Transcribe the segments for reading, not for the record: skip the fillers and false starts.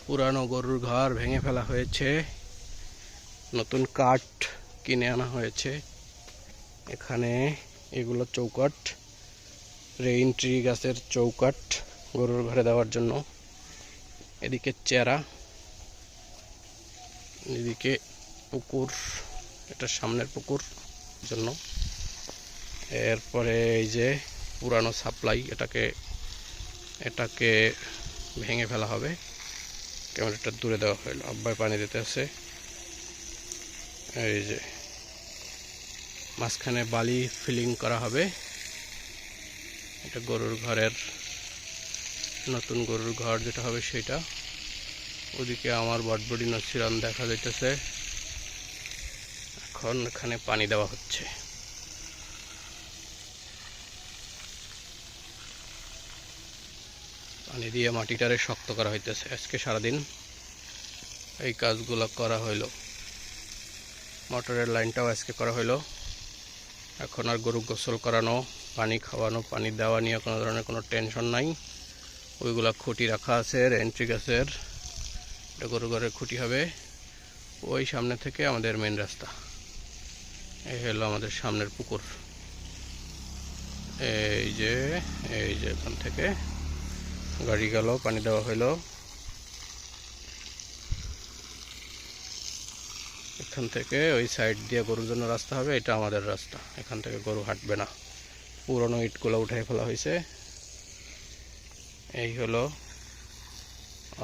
পুরানো গরুর ঘর ভেঙে ফেলা হয়েছে, নতুন কাঠ কিনে আনা হয়েছে। এখানে এগুলো চৌকাঠ, রেইন ট্রি গাছের চৌকাঠ গরুর ঘরে দেওয়ার জন্য। এদিকে চেরা, এদিকে পুকুর, এটা সামনের পুকুর জন্য। এরপরে এই যে পুরানো সাপ্লাই, এটাকে ভেঙে ফেলা হবে। ক্যামেরাটা দূরে দেওয়া হলো, আব্বাই পানি দিতে আছে। এই যে মাঝখানে বালি ফিলিং করা হবে। এটা গরুর ঘরের, নতুন গরুর ঘর যেটা হবে সেটা। ওদিকে আমার বটবডি নছিরান দেখা যাইতেছে। এখন এখানে পানি দেওয়া হচ্ছে। পানি দিয়ে মাটিটারে শক্ত করা হইতেছে। আজকে সারাদিন এই কাজগুলো করা হইল। মোটরের লাইনটাও আজকে করা হইল। এখন আর গরু গোসল করানো, পানি খাওয়ানো, পানি দেওয়া নিয়ে কোনো ধরনের কোনো টেনশন নাই। ওইগুলা খুঁটি রাখা আছে এন্ট্রি গাছের, এটা গরু ঘরের খুঁটি হবে। ওই সামনে থেকে আমাদের মেন রাস্তা। এই হলো আমাদের সামনের পুকুর। এই যে এখান থেকে গাড়ি গেল, পানি দেওয়া হইল। এখান থেকে ওই সাইড দিয়ে গরুর জন্য রাস্তা হবে, এটা আমাদের রাস্তা। এখান থেকে গরু হাঁটবে না। পুরনো ইটগুলো উঠাই ফেলা হয়েছে। এই হলো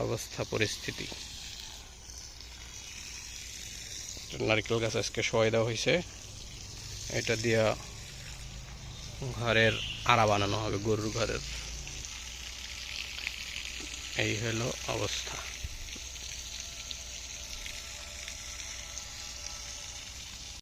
অবস্থা, পরিস্থিতি। নারকেল গাছ আজকে সবাই দেওয়া হয়েছে। এটা দিয়া ঘরের আড়া বানানো হবে গরুর ঘরের। এই হলো অবস্থা।